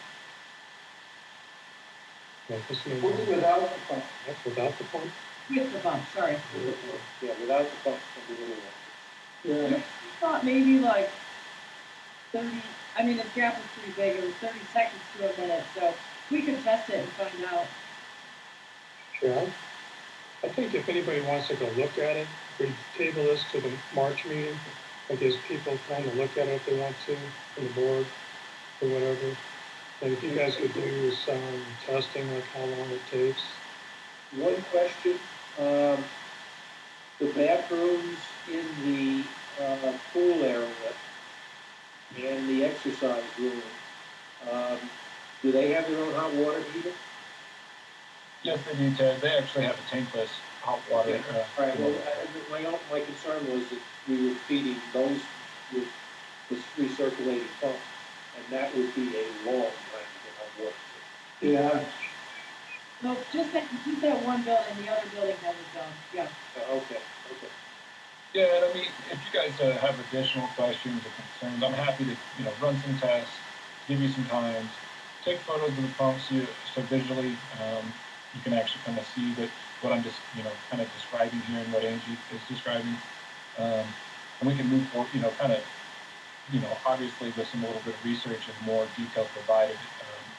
Yeah, just
Without the pump.
that's without the pump?
With the pump, sorry.
Yeah, without the pump, it's gonna be really
Yeah.
I thought maybe like 30, I mean, the gap was pretty big, it was 30 seconds to a minute, so we could test it and find out.
Sure. I think if anybody wants to go look at it, we table this to the March meeting. It gives people time to look at it if they want to, from the board, or whatever. And if you guys could do some testing, like how long it takes.
One question, the bathrooms in the, pool area and the exercise room, do they have their own hot water heater?
Yes, they do, Ted. They actually have a tankless hot water.
Okay. All right, well, my concern was that we were feeding those with this recirculating pump, and that would be a long time to get hot water.
Yeah,
No, just that one building, the other building has its own, yeah.
Okay, okay.
Yeah, and I mean, if you guys have additional questions or concerns, I'm happy to, run some tests, give you some times, take photos of the pumps so visually you can actually kind of see that what I'm just, kind of describing here and what Angie is describing. And we can move forward, kind of, obviously with some a little bit of research and more details provided,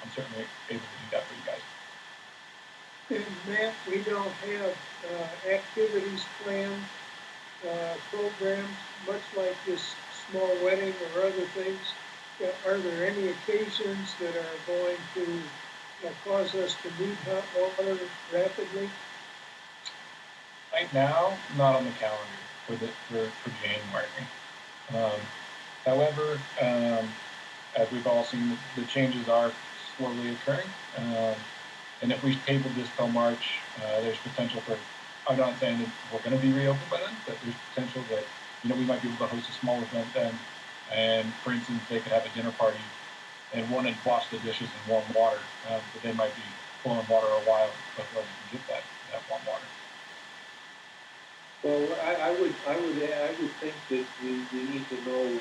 I'm certainly able to do that for you guys.
And Matt, we don't have, activities planned, programs, much like this small wedding or other things. Are there any occasions that are going to cause us to need hot water rapidly?
Right now, not on the calendar for January. Um, However, as we've all seen, the changes are slowly occurring. And if we table this till March, there's potential for, I'm not saying that we're going to be reopened by then, but there's potential that, we might be able to host a small event then. And for instance, they could have a dinner party and want to wash the dishes in warm water, but they might be blowing water a while before they can get that warm water.
Well, I would think that we need to know,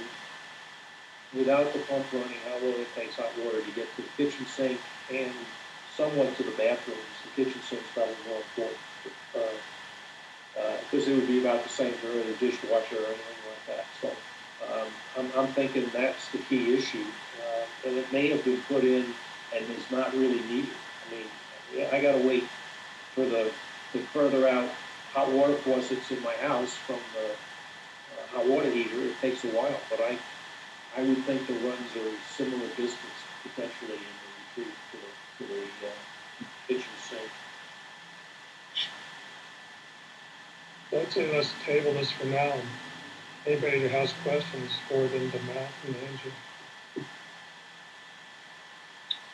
without the pump running, how long it takes hot water to get to the kitchen sink and somewhat to the bathrooms. The kitchen sink's probably more important, because it would be about the same for the dishwasher or anything like that. So I'm thinking that's the key issue, and it may have been put in and is not really needed. I mean, I got to wait for the further out hot water faucets in my house from the hot water heater. It takes a while, but I would think the runs are a similar distance potentially in the retreat to the kitchen sink.
Let's say let's table this for now. Anybody who has questions, forward them to Matt and Angie.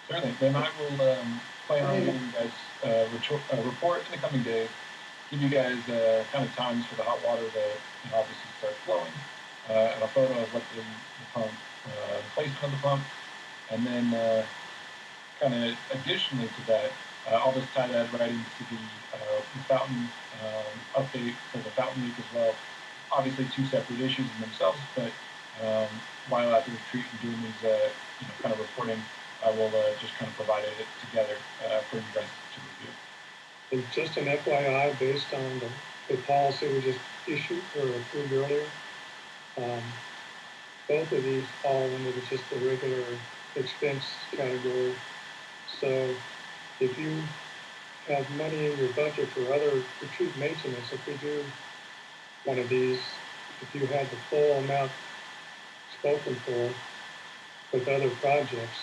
Certainly. Then I will plan on giving you guys a report in the coming days, give you guys kind of times for the hot water to obviously start flowing, and a photo of what the pump, placement of the pump, and then kind of additionally to that, I'll just tie that right into the fountain update for the fountain week as well. Obviously, two separate issues in themselves, but while at the retreat and doing these, kind of reporting, I will just kind of provide it together for you guys to review.
And just an FYI, based on the policy we just issued or approved earlier, both of these fall under just the regular expense category. So if you have money in your budget for other retreat maintenance, if we do one of these, if you had the full amount spoken for with other projects,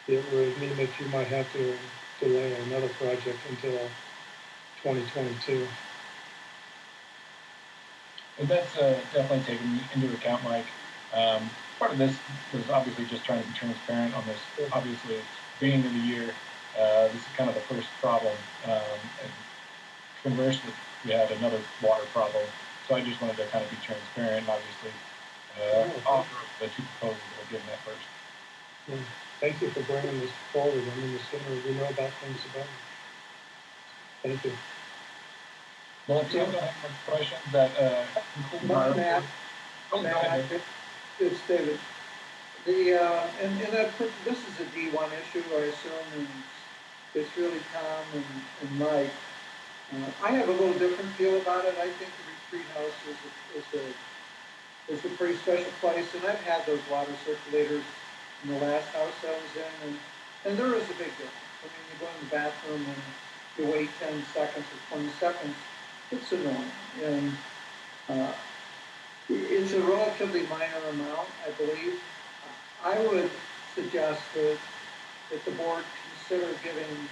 it would mean that you might have to delay another project until 2022.
And that's definitely taken into account, Mike. Part of this was obviously just trying to be transparent on this. Obviously, beginning of the year, this is kind of the first problem. And conversely, we had another water problem. So I just wanted to kind of be transparent and obviously offer the two proposals that we're given at first.
Yeah. Thank you for bringing this forward. I mean, the sooner we know about things, the better. Thank you.
Well, if you don't have more questions, that concludes my report.
Matt,
Oh, go ahead.
it's David. And this is a D1 issue, I assume, and it's really Tom and Mike. I have a little different feel about it. I think the retreat house is a pretty special place, and I've had those water circulators in the last house I was in, and there is a big difference. I mean, you go in the bathroom and you wait 10 seconds or 20 seconds, it's annoying. And it's a relatively minor amount, I believe. I would suggest that the board consider giving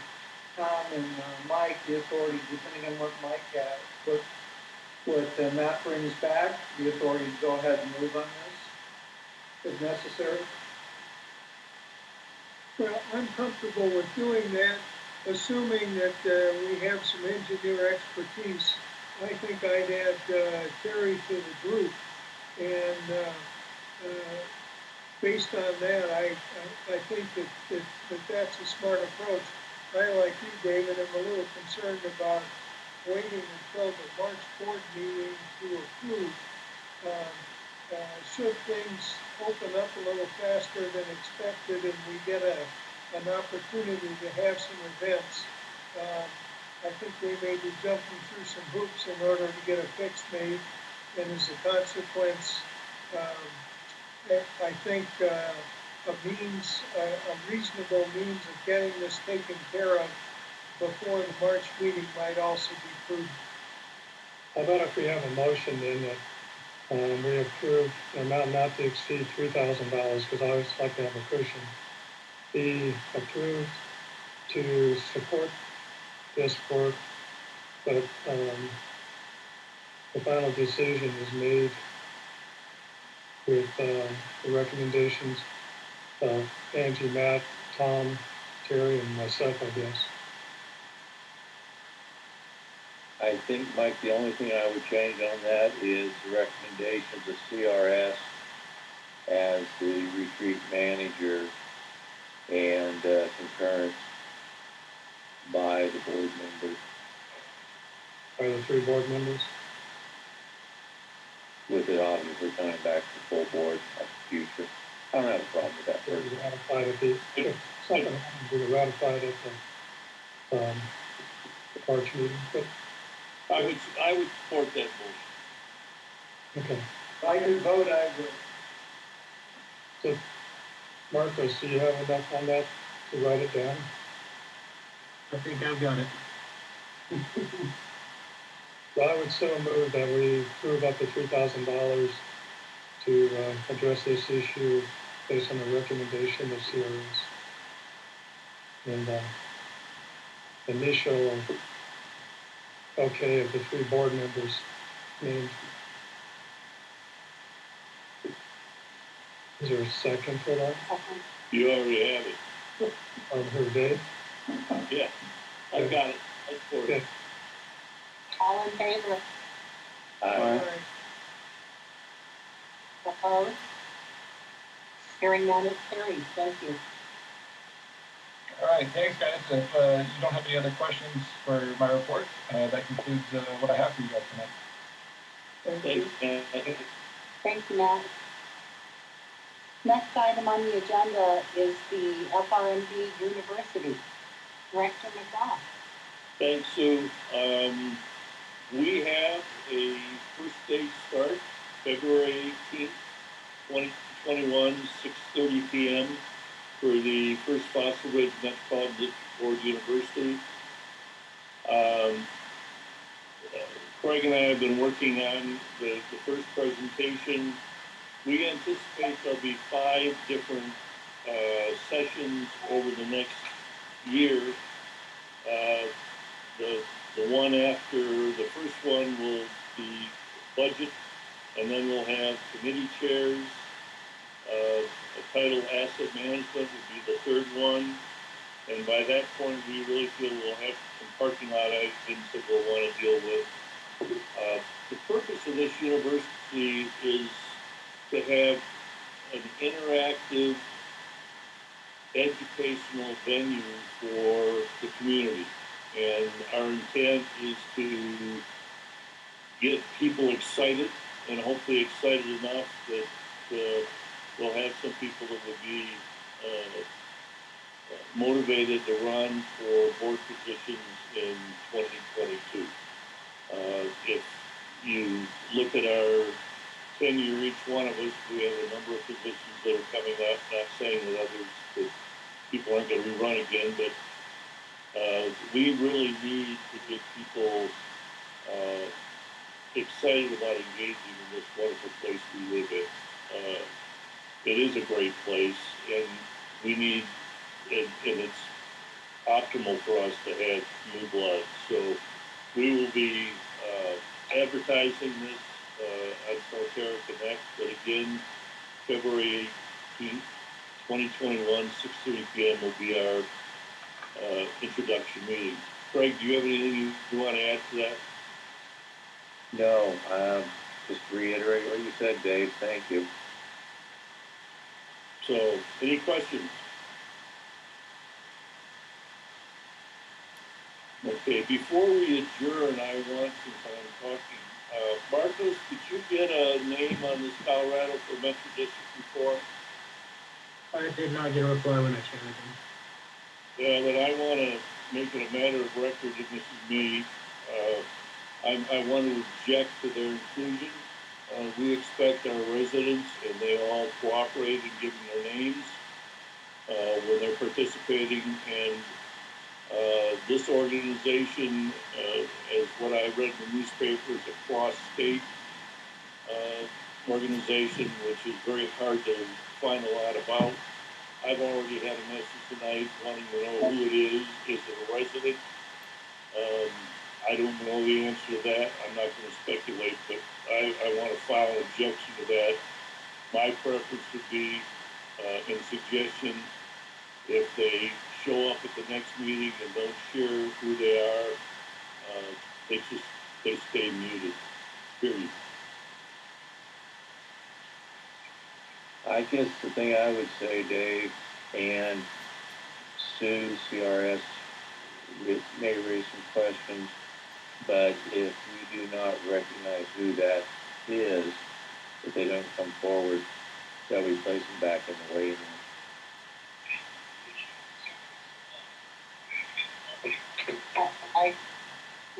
Tom and Mike the authority, depending on what Mike has, what Matt brings back, the authority to go ahead and move on this, if necessary.
Well, I'm comfortable with doing that. assuming that we have some engineer expertise, I think I'd add Terry to the group. And based on that, I think that's a smart approach. I, like you, David, am a little concerned about waiting until the March board meeting to approve. Should things open up a little faster than expected and we get an opportunity to have some events, I think we may be jumping through some hoops in order to get a fix made. And as a consequence, I think a reasonable means of getting this taken care of before the March meeting might also be prudent.
How about if we have a motion then that we approve an amount not to exceed $3,000, because I always like to have a cushion, be approved to support this work, but the final decision is made with the recommendations of Angie, Matt, Tom, Terry, and myself, I guess.
I think, Mike, the only thing I would change on that is the recommendations of CRS as the retreat manager and concurrence by the board members.
By the 3 board members?
With it obviously coming back to full board at the future. I don't have a problem with that.
It was ratified at the, if something happened, we were ratified at the March meeting, but.
I would support that motion.
Okay.
If I could vote, I would.
So, Marcos, do you have enough on that to write it down?
I think I've got it.
Well, I would so move that we approve up to $3,000 to address this issue based on the recommendation of CRS. And initial okay of the 3 board members named. Is there a second for that?
You already have it.
Her Dave?
Yeah, I got it. I support it.
Okay.
All in favor?
Aye.
Opposed? Hearing none, it carries. Thank you.
All right, thanks, guys. If you don't have any other questions for my report, that concludes what I have for you guys tonight.
Thank you, Matt. Next item on the agenda is the FRMD University. Director McGraw.
Thanks, Sue. We have a first day start, February 18th, 2021, 6:30 p.m. for the First Fossil Ridge Metropolitan Board University. Craig and I have been working on the first presentation. We anticipate there'll be 5 different sessions over the next year. The one after the first one will be budget, and then we'll have committee chairs. A title asset management would be the third one. And by that point, we really feel we'll have some parking lot items that we'll want to deal with. The purpose of this university is to have an interactive educational venue for the community. And our intent is to get people excited, and hopefully excited enough that we'll have some people that will be motivated to run for board positions in 2022. If you look at our tenure, each one of us, we have a number of positions that are coming up, not saying that that people aren't going to rerun again, but we really need to get people excited about engaging in this wonderful place we live in. It is a great place, and we need, and it's optimal for us to have new blood. So we will be advertising this on Solterra Connect, but again, February 18th, 2021, 6:30 p.m. will be our introduction meeting. Craig, do you have anything you want to add to that?
No, just reiterate what you said, Dave. Thank you.
So, any questions? Okay, before we adjourn, I want, since I'm talking, Marcos, did you get a name on this Colorado for Metro District before?
I did not get a reply when I chatted them.
Yeah, but I want to make it a matter of record, and this is me. I want to object to their inclusion. We expect our residents, and they all cooperate in giving their names when they're participating. And this organization, as what I read in the newspaper, is a cross-state organization, which is very hard to find a lot about. I've already had a message tonight wanting to know who it is. Is it a resident? I don't know the answer to that. I'm not going to speculate, but I want to file an objection to that. My preference would be, in suggestion, if they show up at the next meeting and don't share who they are, they stay muted, period.
I guess the thing I would say, Dave, and Sue, CRS, may raise some questions, but if we do not recognize who that is, if they don't come forward, they'll be placed back in the waiting room.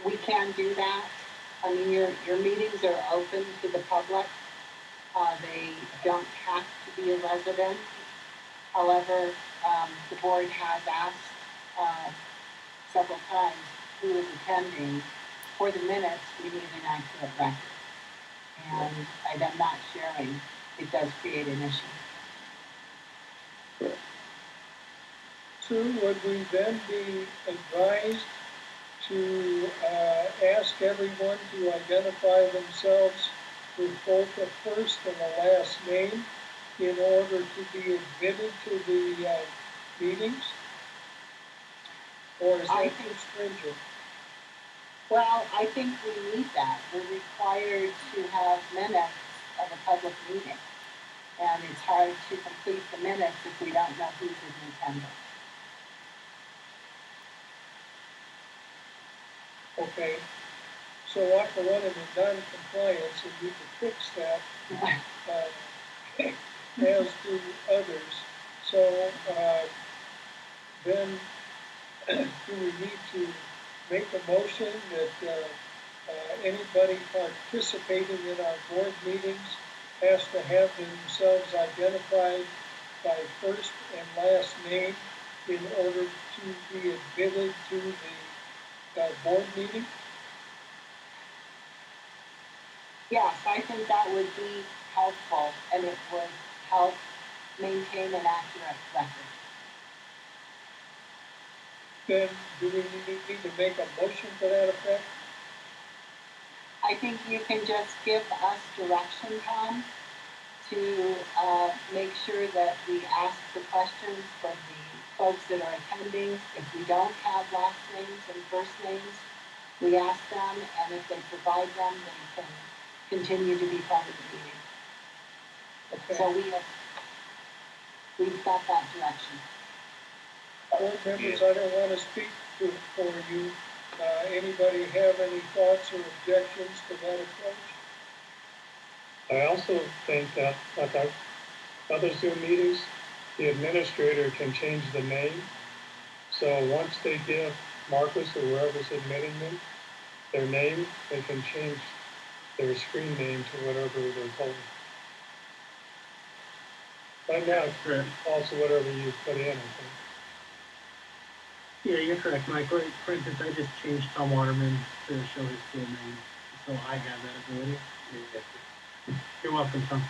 We can do that. I mean, your meetings are open to the public. They don't have to be a resident. However, the board has asked several times who is attending. For the minutes, we need an accurate record. And by them not sharing, it does create an issue.
Correct.
Sue, would we then be advised to ask everyone to identify themselves with both the first and the last name in order to be admitted to the meetings? Or is that too stringent?
Well, I think we need that. We're required to have minutes of a public meeting. And it's hard to complete the minutes if we don't know who's in attendance.
Okay. So after running in non-compliance, and we can fix that, as do others. So then do we need to make a motion that anybody participating in our board meetings has to have themselves identified by first and last name in order to be admitted to the board meeting?
Yes, I think that would be helpful, and it would help maintain an accurate record.
Then do we need to make a motion to that effect?
I think you can just give us direction, Tom, to make sure that we ask the questions for the folks that are attending. If we don't have last names and first names, we ask them, and if they provide them, they can continue to be part of the meeting.
Okay.
So we've got that direction.
Board members, I don't want to speak for you. Anybody have any thoughts or objections to that approach?
I also think that, like other Zoom meetings, the administrator can change the name. So once they give Marcus or whoever's admitting them their name, they can change their screen name to whatever they're told. Right now, it's also whatever you put in, I think.
Yeah, you're correct, Mike. For instance, I just changed Tom Waterman to show his full name, so I have that ability. You're welcome, Tom.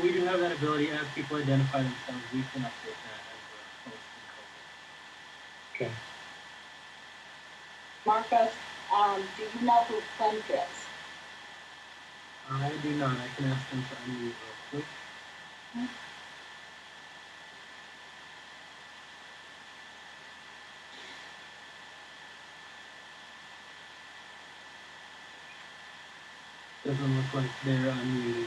We do have that ability as people identify themselves. We can update that as a post in COVID.
Okay.
Marcus, do you know who Clint is?
I do not. I can ask them to unmute real quick. Doesn't look like they're unmuting.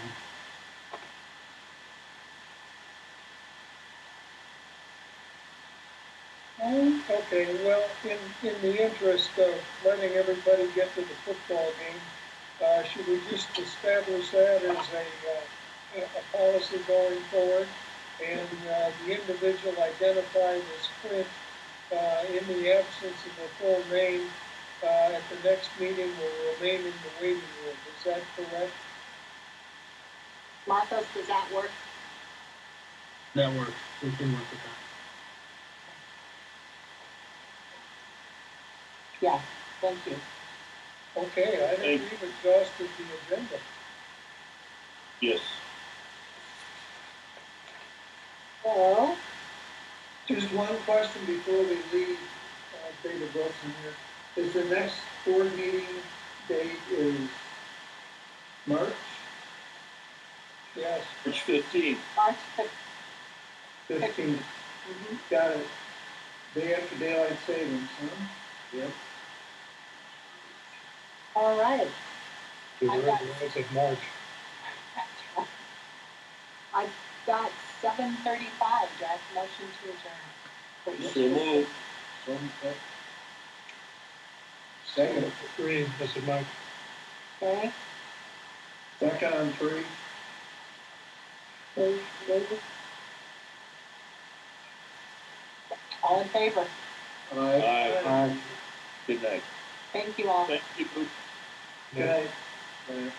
Okay, well, in the interest of letting everybody get to the football game, should we just establish that as a policy going forward? And, the individual identified as Clint, in the absence of a full name, at the next meeting will remain in the waiting room, is that correct?
Marcos, does that work?
That works. We can work with that.
Yes, thank you.
Okay, I think we've exhausted the agenda.
Yes.
So,
Just one question before we leave, David Wilson here. Is the next board meeting date is March
Yes.
March 15th.
March
15th? Got it. Day after daylight savings, huh? Yep.
all right.
The
I got-
red of March.
I've got 7:35, do I have a motion to adjourn?
So moved.
Second.
Agree, this is Mike.
Okay,
Second on 3.
David? All in favor?
Aye. Good night.
Thank you all.
Thank you.
Good night. Good night.